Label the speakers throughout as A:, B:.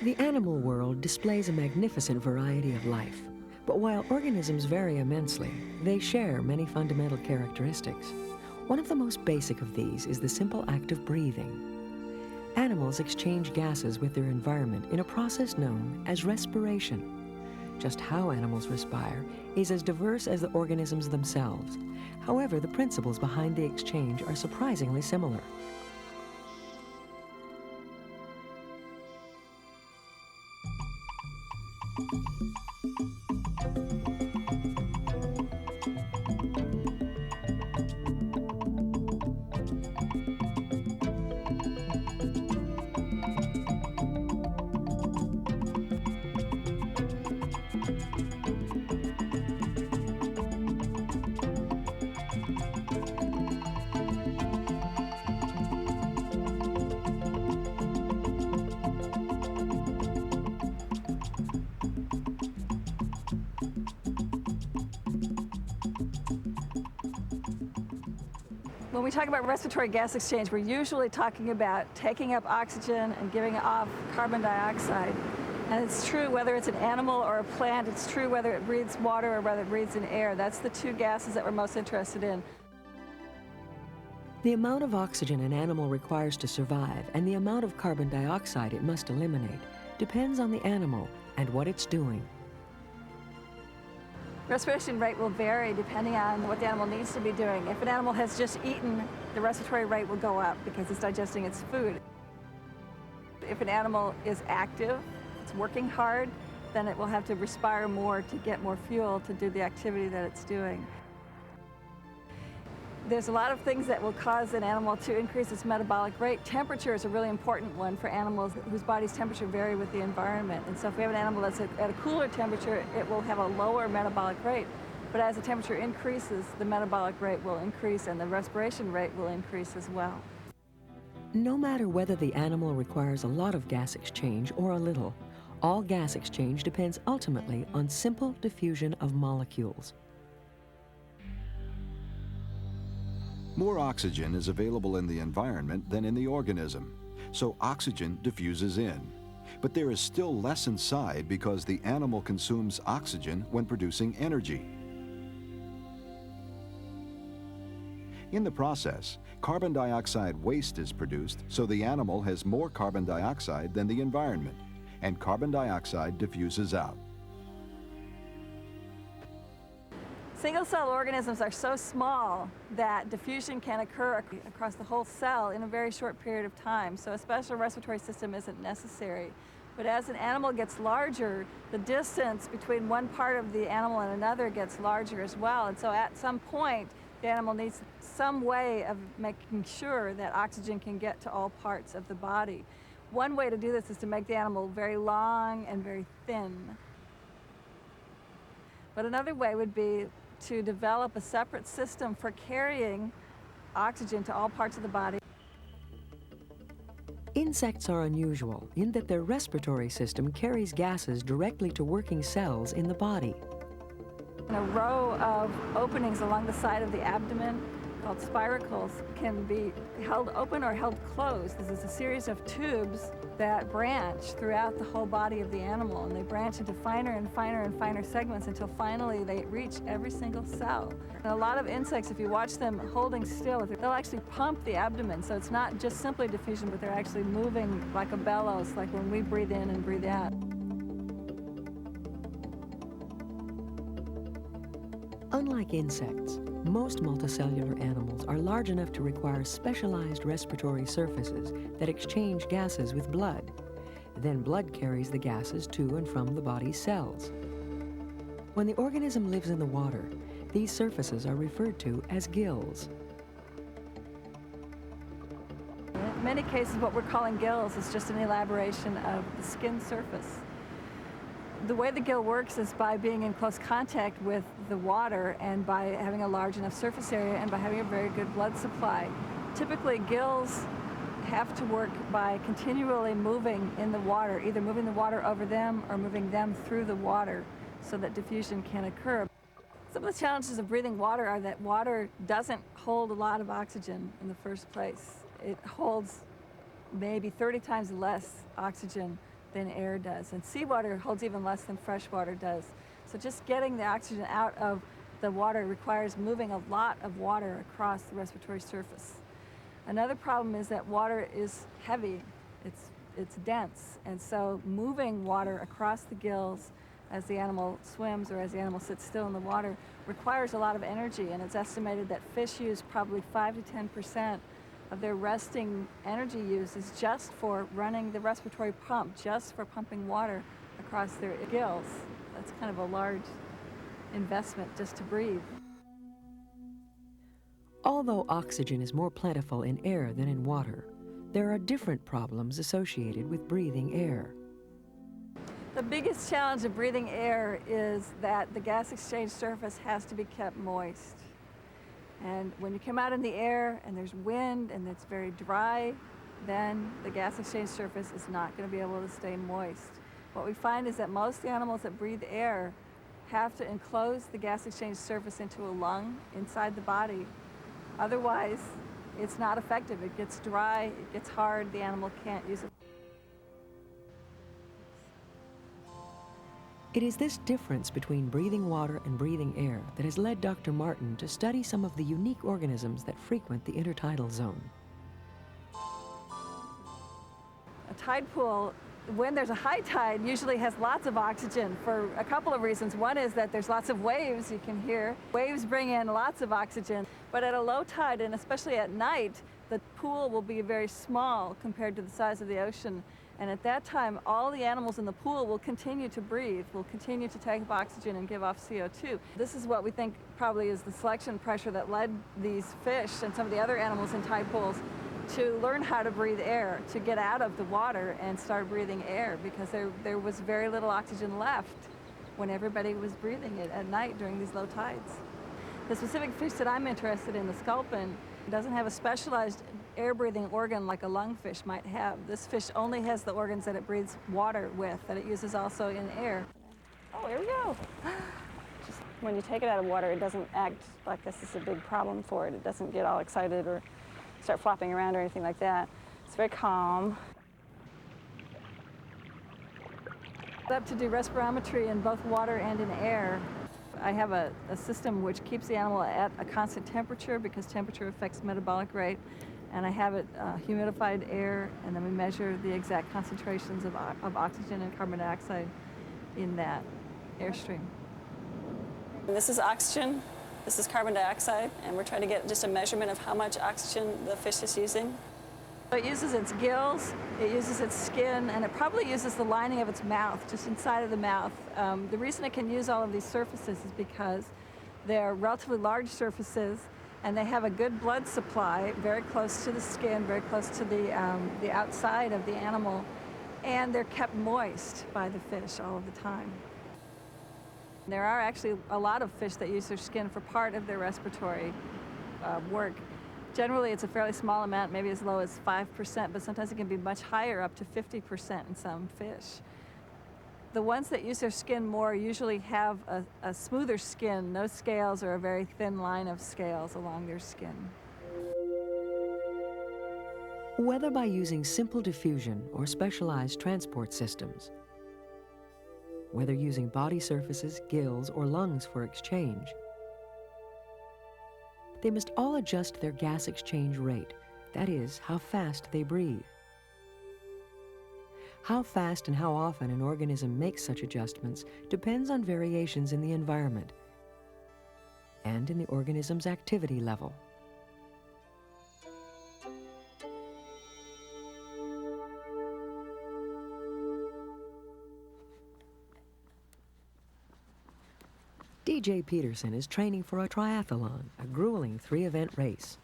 A: The animal world displays a magnificent variety of life, but while organisms vary immensely, they share many fundamental characteristics. One of the most basic of these is the simple act of breathing. Animals exchange gases with their environment in a process known as respiration. Just how animals respire is as diverse as the organisms themselves. However, the principles behind the exchange are surprisingly similar.
B: When we talk about respiratory gas exchange, we're usually talking about taking up oxygen and giving off carbon dioxide. And it's true whether it's an animal or a plant, it's true whether it breathes water or whether it breathes in air. That's the two gases that we're most interested in.
A: The amount of oxygen an animal requires to survive and the amount of carbon dioxide it must eliminate depends on the animal and what it's doing.
B: Respiration rate will vary depending on what the animal needs to be doing. If an animal has just eaten, the respiratory rate will go up because it's digesting its food. If an animal is active, it's working hard, then it will have to respire more to get more fuel to do the activity that it's doing. There's a lot of things that will cause an animal to increase its metabolic rate. Temperature is a really important one for animals whose body's temperature vary with the environment. And so if we have an animal that's at a cooler temperature, it will have a lower metabolic rate. But as the temperature increases, the metabolic rate will increase and the respiration rate will increase as well.
A: No matter whether the animal requires a lot of gas exchange or a little, all gas exchange depends ultimately on simple diffusion of molecules.
C: More oxygen is available in the environment than in the organism, so oxygen diffuses in. But there is still less inside because the animal consumes oxygen when producing energy. In the process, carbon dioxide waste is produced, so the animal has more carbon dioxide than the environment, and carbon dioxide diffuses out.
B: Single-cell organisms are so small that diffusion can occur across the whole cell in a very short period of time, so a special respiratory system isn't necessary. But as an animal gets larger, the distance between one part of the animal and another gets larger as well, and so at some point, the animal needs some way of making sure that oxygen can get to all parts of the body. One way to do this is to make the animal very long and very thin. But another way would be to develop a separate system for carrying oxygen to all parts of the body.
A: Insects are unusual in that their respiratory system carries gases directly to working cells in the body.
B: A row of openings along the side of the abdomen, called spiracles, can be held open or held closed. This is a series of tubes that branch throughout the whole body of the animal, and they branch into finer and finer and finer segments until finally they reach every single cell. And a lot of insects, if you watch them holding still, they'll actually pump the abdomen, so it's not just simply diffusion, but they're actually moving like a bellows, like when we breathe in and breathe out.
A: Unlike insects, most multicellular animals are large enough to require specialized respiratory surfaces that exchange gases with blood. Then blood carries the gases to and from the body's cells. When the organism lives in the water, these surfaces are referred to as gills.
B: In many cases, what we're calling gills is just an elaboration of the skin surface. The way the gill works is by being in close contact with the water and by having a large enough surface area and by having a very good blood supply. Typically, gills have to work by continually moving in the water, either moving the water over them or moving them through the water so that diffusion can occur. Some of the challenges of breathing water are that water doesn't hold a lot of oxygen in the first place. It holds maybe 30 times less oxygen than air does. And seawater holds even less than fresh water does. So just getting the oxygen out of the water requires moving a lot of water across the respiratory surface. Another problem is that water is heavy, it's dense, and so moving water across the gills as the animal swims or as the animal sits still in the water requires a lot of energy, and it's estimated that fish use probably 5 to 10% of their resting energy use is just for running the respiratory pump, just for pumping water across their gills. That's kind of a large investment just to breathe.
A: Although oxygen is more plentiful in air than in water, there are different problems associated with breathing air.
B: The biggest challenge of breathing air is that the gas exchange surface has to be kept moist. And when you come out in the air and there's wind and it's very dry, then the gas exchange surface is not going to be able to stay moist. What we find is that most animals that breathe air have to enclose the gas exchange surface into a lung inside the body. Otherwise, it's not effective. It gets dry, it gets hard, the animal can't use it.
A: It is this difference between breathing water and breathing air that has led Dr. Martin to study some of the unique organisms that frequent the intertidal zone.
B: A tide pool, when there's a high tide, usually has lots of oxygen for a couple of reasons. One is that there's lots of waves you can hear. Waves bring in lots of oxygen, but at a low tide, and especially at night, the pool will be very small compared to the size of the ocean. And at that time, all the animals in the pool will continue to breathe, will continue to take up oxygen and give off CO2. This is what we think probably is the selection pressure that led these fish and some of the other animals in tide pools to learn how to breathe air, to get out of the water and start breathing air, because there was very little oxygen left when everybody was breathing it at night during these low tides. The specific fish that I'm interested in, the sculpin, doesn't have a specialized air-breathing organ like a lungfish might have. This fish only has the organs that it breathes water with, that it uses also in air.
D: Oh, here we go. Just when you take it out of water, it doesn't act like this is a big problem for it. It doesn't get all excited or start flopping around or anything like that. It's very calm.
B: Up to do respirometry in both water and in air. I have a system which keeps the animal at a constant temperature because temperature affects metabolic rate, and I have it humidified air, and then we measure the exact concentrations of oxygen and carbon dioxide in that airstream.
D: This is oxygen, this is carbon dioxide, and we're trying to get just a measurement of how much oxygen the fish is using.
B: It uses its gills, it uses its skin, and it probably uses the lining of its mouth, just inside of the mouth. The reason it can use all of these surfaces is because they're relatively large surfaces, and they have a good blood supply very close to the skin, very close to the outside of the animal, and they're kept moist by the fish all of the time. There are actually a lot of fish that use their skin for part of their respiratory work. Generally, it's a fairly small amount, maybe as low as 5%, but sometimes it can be much higher, up to 50% in some fish. The ones that use their skin more usually have a smoother skin, no scales or a very thin line of scales along their skin.
A: Whether by using simple diffusion or specialized transport systems, whether using body surfaces, gills, or lungs for exchange, they must all adjust their gas exchange rate, that is, how fast they breathe. How fast and how often an organism makes such adjustments depends on variations in the environment and in the organism's activity level. D.J. Peterson is training for a triathlon, a grueling 3-event race.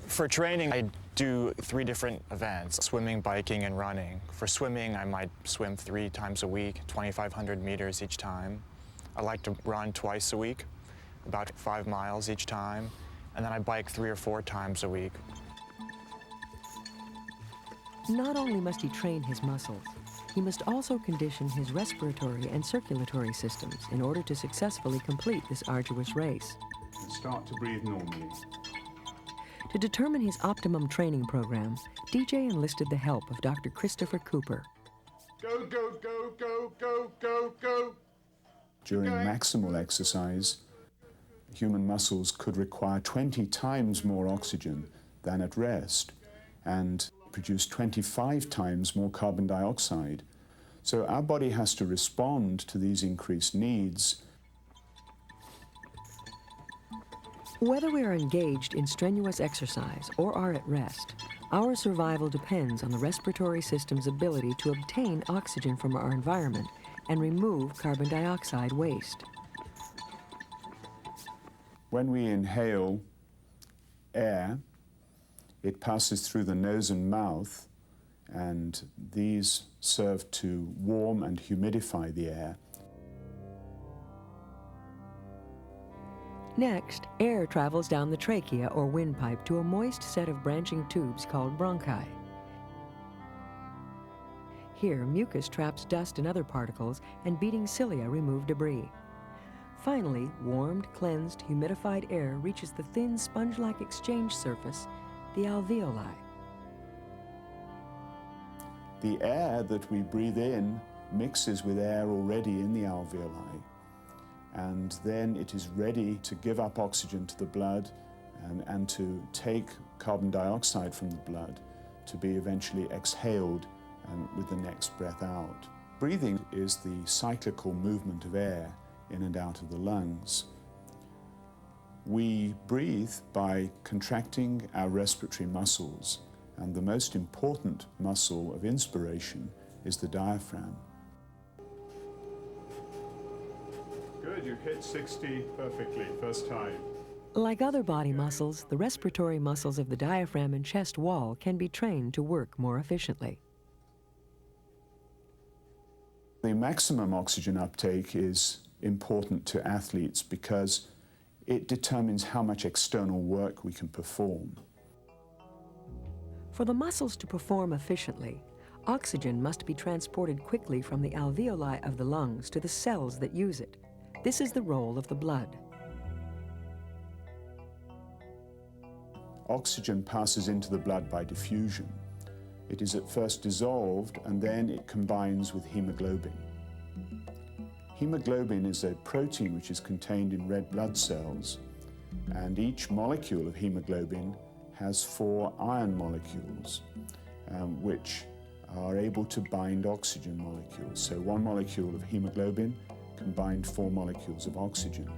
E: For training, I do 3 different events: swimming, biking, and running. For swimming, I might swim 3 times a week, 2,500 meters each time. I like to run twice a week, about 5 miles each time, and then I bike 3 or 4 times a week.
A: Not only must he train his muscles, he must also condition his respiratory and circulatory systems in order to successfully complete this arduous race.
F: And start to breathe normally.
A: To determine his optimum training program, DJ enlisted the help of Dr. Christopher Cooper.
F: Go, go, go, go, go, go, go.
G: During maximal exercise, human muscles could require 20 times more oxygen than at rest and produce 25 times more carbon dioxide. So our body has to respond to these increased needs.
A: Whether we are engaged in strenuous exercise or are at rest, our survival depends on the respiratory system's ability to obtain oxygen from our environment and remove carbon dioxide waste.
G: When we inhale air, it passes through the nose and mouth, and these serve to warm and humidify the air.
A: Next, air travels down the trachea or windpipe to a moist set of branching tubes called bronchi. Here, mucus traps dust and other particles, and beating cilia remove debris. Finally, warmed, cleansed, humidified air reaches the thin, sponge-like exchange surface, the alveoli.
G: The air that we breathe in mixes with air already in the alveoli, and then it is ready to give up oxygen to the blood and to take carbon dioxide from the blood to be eventually exhaled with the next breath out. Breathing is the cyclical movement of air in and out of the lungs. We breathe by contracting our respiratory muscles, and the most important muscle of inspiration is the diaphragm.
F: Good, you hit 60 perfectly, first time.
A: Like other body muscles, the respiratory muscles of the diaphragm and chest wall can be trained to work more efficiently.
G: The maximum oxygen uptake is important to athletes because it determines how much external work we can perform.
A: For the muscles to perform efficiently, oxygen must be transported quickly from the alveoli of the lungs to the cells that use it. This is the role of the blood.
G: Oxygen passes into the blood by diffusion. It is at first dissolved, and then it combines with hemoglobin. Hemoglobin is a protein which is contained in red blood cells, and each molecule of hemoglobin has 4 iron molecules, which are able to bind oxygen molecules. So one molecule of hemoglobin can bind 4 molecules of oxygen.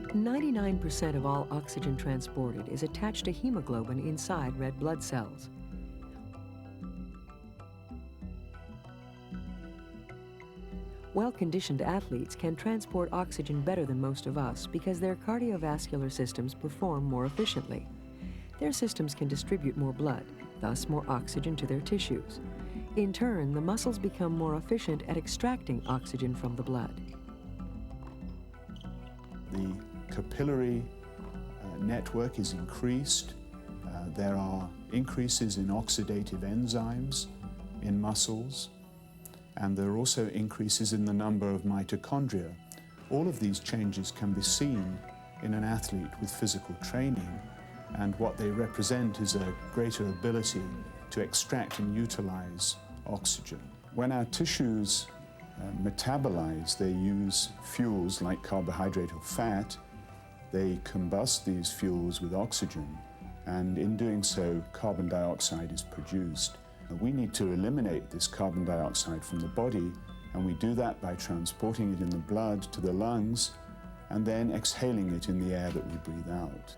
A: 99% of all oxygen transported is attached to hemoglobin inside red blood cells. Well-conditioned athletes can transport oxygen better than most of us because their cardiovascular systems perform more efficiently. Their systems can distribute more blood, thus more oxygen to their tissues. In turn, the muscles become more efficient at extracting oxygen from the blood.
G: The capillary network is increased. There are increases in oxidative enzymes in muscles, and there are also increases in the number of mitochondria. All of these changes can be seen in an athlete with physical training, and what they represent is a greater ability to extract and utilize oxygen. When our tissues metabolize, they use fuels like carbohydrate or fat. They combust these fuels with oxygen, and in doing so, carbon dioxide is produced. We need to eliminate this carbon dioxide from the body, and we do that by transporting it in the blood to the lungs and then exhaling it in the air that we breathe out.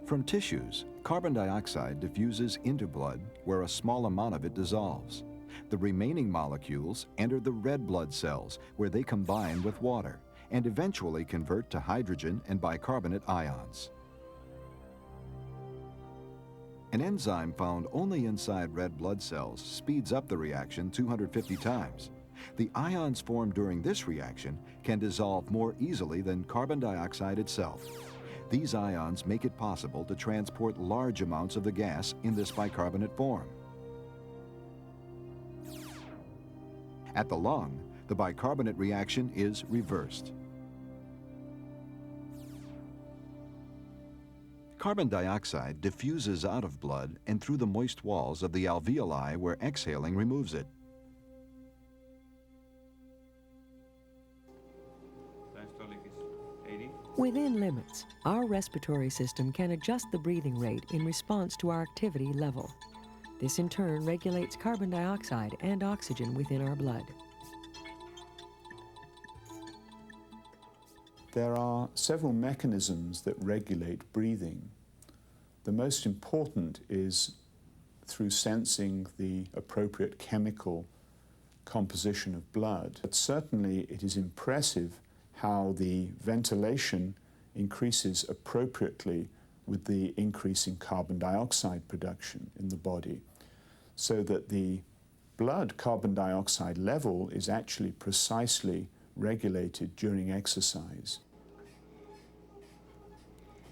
C: From tissues, carbon dioxide diffuses into blood where a small amount of it dissolves. The remaining molecules enter the red blood cells where they combine with water and eventually convert to hydrogen and bicarbonate ions. An enzyme found only inside red blood cells speeds up the reaction 250 times. The ions formed during this reaction can dissolve more easily than carbon dioxide itself. These ions make it possible to transport large amounts of the gas in this bicarbonate form. At the lung, the bicarbonate reaction is reversed. Carbon dioxide diffuses out of blood and through the moist walls of the alveoli where exhaling removes it.
A: Within limits, our respiratory system can adjust the breathing rate in response to our activity level. This in turn regulates carbon dioxide and oxygen within our blood.
G: There are several mechanisms that regulate breathing. The most important is through sensing the appropriate chemical composition of blood. But certainly it is impressive how the ventilation increases appropriately with the increase in carbon dioxide production in the body, so that the blood carbon dioxide level is actually precisely regulated during exercise.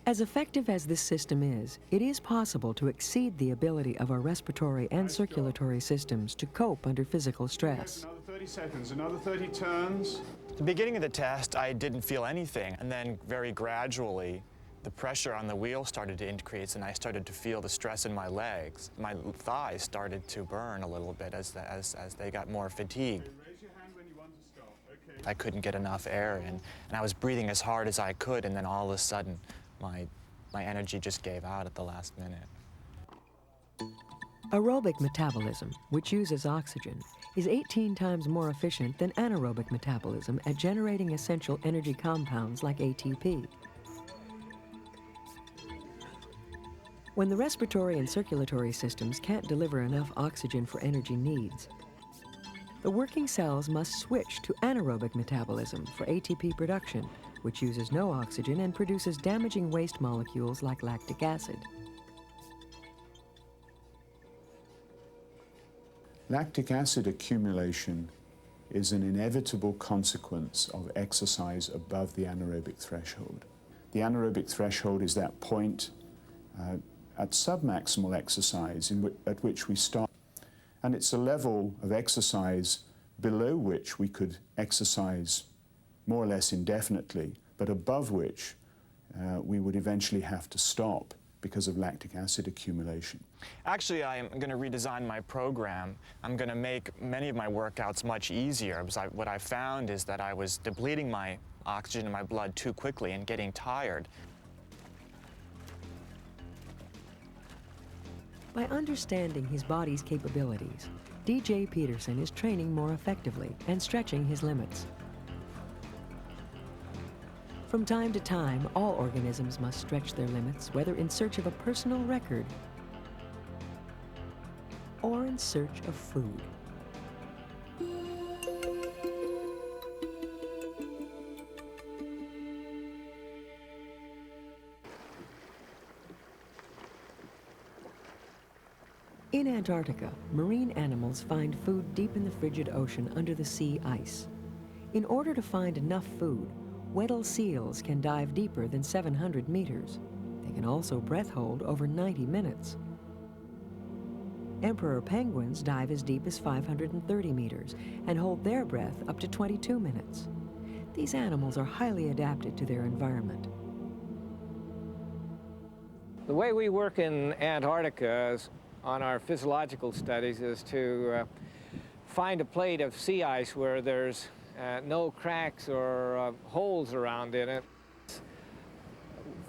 A: As effective as this system is, it is possible to exceed the ability of our respiratory and circulatory systems to cope under physical stress.
F: Another 30 seconds, another 30 turns.
E: At the beginning of the test, I didn't feel anything, and then very gradually, the pressure on the wheel started to increase, and I started to feel the stress in my legs. My thighs started to burn a little bit as they got more fatigued.
F: Raise your hand when you want to stop. Okay.
E: I couldn't get enough air in, and I was breathing as hard as I could, and then all of a sudden, my energy just gave out at the last minute.
A: Aerobic metabolism, which uses oxygen, is 18 times more efficient than anaerobic metabolism at generating essential energy compounds like ATP. When the respiratory and circulatory systems can't deliver enough oxygen for energy needs, the working cells must switch to anaerobic metabolism for ATP production, which uses no oxygen and produces damaging waste molecules like lactic acid.
G: Lactic acid accumulation is an inevitable consequence of exercise above the anaerobic threshold. The anaerobic threshold is that point at submaximal exercise at which we start, and it's a level of exercise below which we could exercise more or less indefinitely, but above which we would eventually have to stop because of lactic acid accumulation.
E: Actually, I'm going to redesign my program. I'm going to make many of my workouts much easier, because what I found is that I was depleting my oxygen in my blood too quickly and getting tired.
A: By understanding his body's capabilities, D.J. Peterson is training more effectively and stretching his limits. From time to time, all organisms must stretch their limits, whether in search of a personal record or in search of food. In Antarctica, marine animals find food deep in the frigid ocean under the sea ice. In order to find enough food, Weddell seals can dive deeper than 700 meters. They can also breath hold over 90 minutes. Emperor penguins dive as deep as 530 meters and hold their breath up to 22 minutes. These animals are highly adapted to their environment.
H: The way we work in Antarctica is, on our physiological studies, is to find a plate of sea ice where there's no cracks or holes around in it.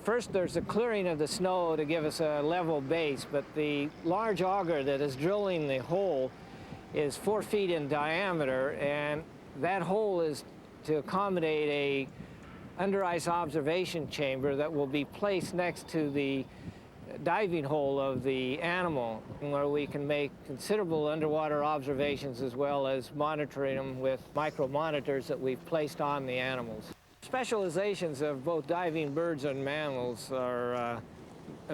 H: First, there's a clearing of the snow to give us a level base, but the large auger that is drilling the hole is 4 feet in diameter, and that hole is to accommodate a under ice observation chamber that will be placed next to the diving hole of the animal, where we can make considerable underwater observations as well as monitoring them with micro monitors that we've placed on the animals. Specializations of both diving birds and mammals are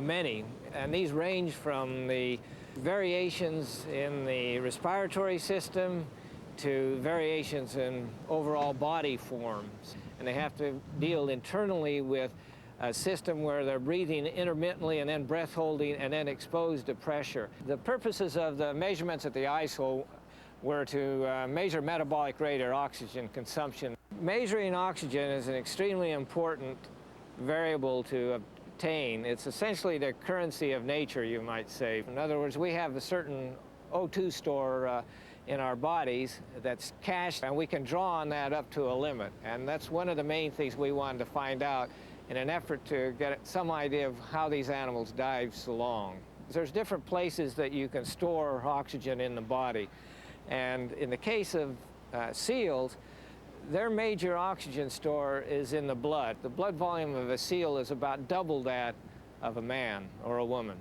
H: many, and these range from the variations in the respiratory system to variations in overall body forms. And they have to deal internally with a system where they're breathing intermittently and then breath holding and then exposed to pressure. The purposes of the measurements at the ice hole were to measure metabolic rate or oxygen consumption. Measuring oxygen is an extremely important variable to obtain. It's essentially the currency of nature, you might say. In other words, we have a certain O2 store in our bodies that's cached, and we can draw on that up to a limit. And that's one of the main things we wanted to find out in an effort to get some idea of how these animals dive so long. There's different places that you can store oxygen in the body. And in the case of seals, their major oxygen store is in the blood. The blood volume of a seal is about double that of a man or a woman.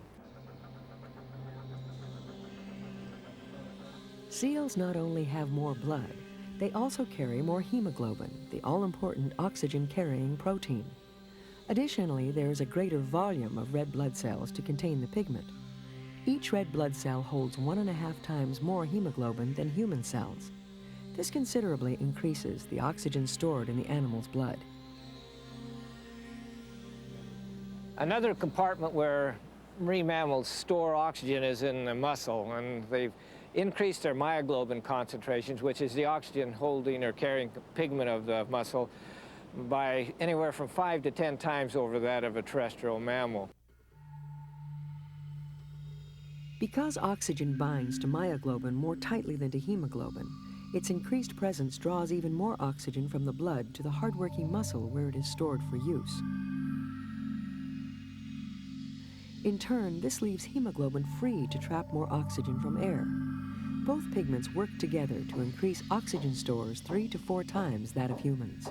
A: Seals not only have more blood, they also carry more hemoglobin, the all-important oxygen-carrying protein. Additionally, there is a greater volume of red blood cells to contain the pigment. Each red blood cell holds 1.5 times more hemoglobin than human cells. This considerably increases the oxygen stored in the animal's blood.
H: Another compartment where marine mammals store oxygen is in the muscle, and they've increased their myoglobin concentrations, which is the oxygen holding or carrying pigment of the muscle, by anywhere from 5 to 10 times over that of a terrestrial mammal.
A: Because oxygen binds to myoglobin more tightly than to hemoglobin, its increased presence draws even more oxygen from the blood to the hard-working muscle where it is stored for use. In turn, this leaves hemoglobin free to trap more oxygen from air. Both pigments work together to increase oxygen stores 3 to 4 times that of humans.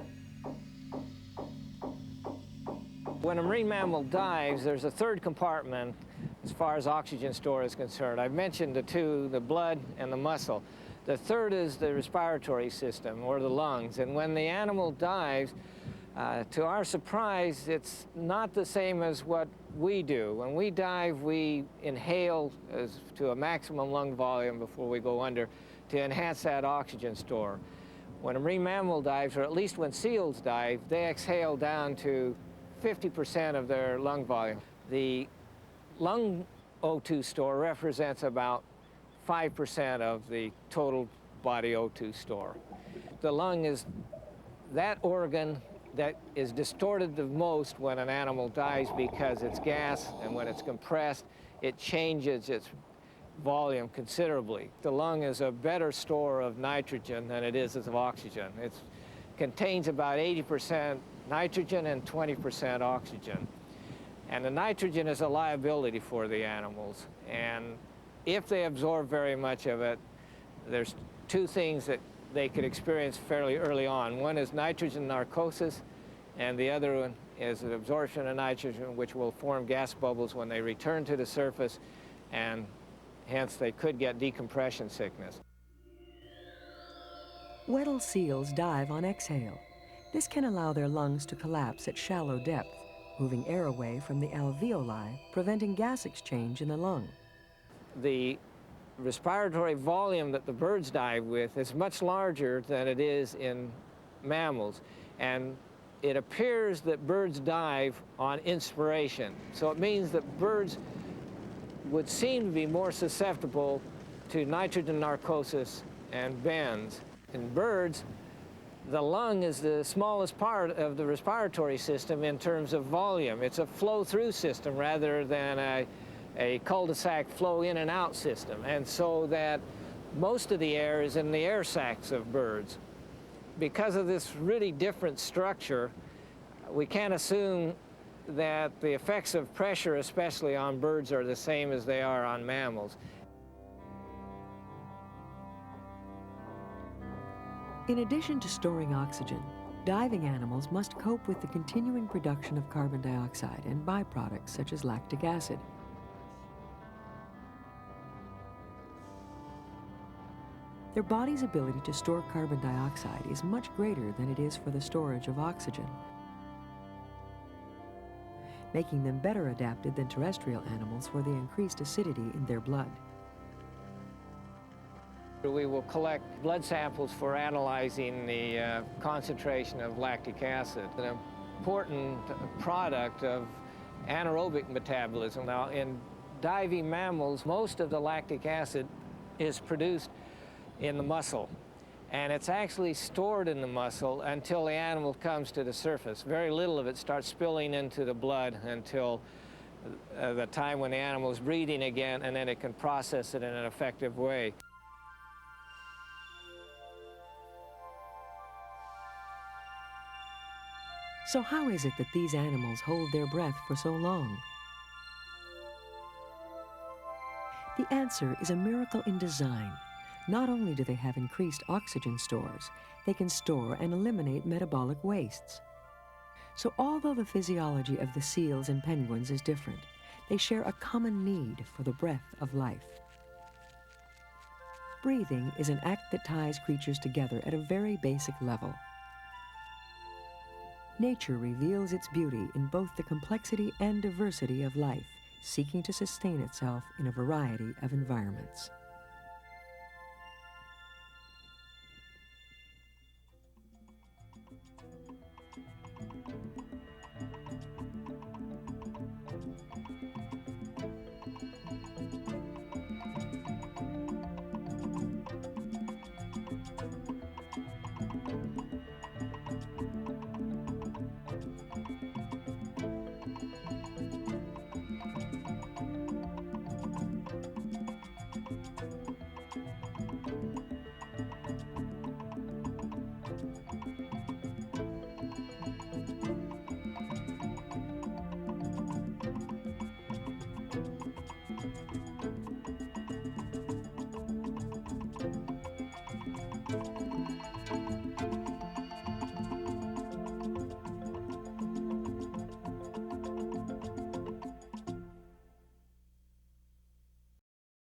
H: When a marine mammal dives, there's a third compartment as far as oxygen store is concerned. I've mentioned the two, the blood and the muscle. The third is the respiratory system, or the lungs. And when the animal dives, to our surprise, it's not the same as what we do. When we dive, we inhale to a maximum lung volume before we go under to enhance that oxygen store. When a marine mammal dives, or at least when seals dive, they exhale down to 50% of their lung volume. The lung O2 store represents about 5% of the total body O2 store. The lung is that organ that is distorted the most when an animal dies because it's gas, and when it's compressed, it changes its volume considerably. The lung is a better store of nitrogen than it is of oxygen. It contains about 80% nitrogen and 20% oxygen. And the nitrogen is a liability for the animals. And if they absorb very much of it, there's two things that they could experience fairly early on. One is nitrogen narcosis, and the other one is an absorption of nitrogen, which will form gas bubbles when they return to the surface, and hence they could get decompression sickness.
A: Weddell seals dive on exhale. This can allow their lungs to collapse at shallow depth, moving air away from the alveoli, preventing gas exchange in the lung.
H: The respiratory volume that the birds dive with is much larger than it is in mammals, and it appears that birds dive on inspiration. So it means that birds would seem to be more susceptible to nitrogen narcosis and bends. In birds, the lung is the smallest part of the respiratory system in terms of volume. It's a flow-through system rather than a cul-de-sac flow in and out system, and so that most of the air is in the air sacs of birds. Because of this really different structure, we can't assume that the effects of pressure, especially on birds, are the same as they are on mammals.
A: In addition to storing oxygen, diving animals must cope with the continuing production of carbon dioxide and byproducts such as lactic acid. Their body's ability to store carbon dioxide is much greater than it is for the storage of oxygen, making them better adapted than terrestrial animals for the increased acidity in their blood.
H: We will collect blood samples for analyzing the concentration of lactic acid, an important product of anaerobic metabolism. Now, in diving mammals, most of the lactic acid is produced in the muscle. and it's actually stored in the muscle until the animal comes to the surface. Very little of it starts spilling into the blood until the time when the animal is breathing again, and then it can process it in an effective way.
A: So how is it that these animals hold their breath for so long? The answer is a miracle in design. Not only do they have increased oxygen stores, they can store and eliminate metabolic wastes. So although the physiology of the seals and penguins is different, they share a common need for the breath of life. Breathing is an act that ties creatures together at a very basic level. Nature reveals its beauty in both the complexity and diversity of life, seeking to sustain itself in a variety of environments.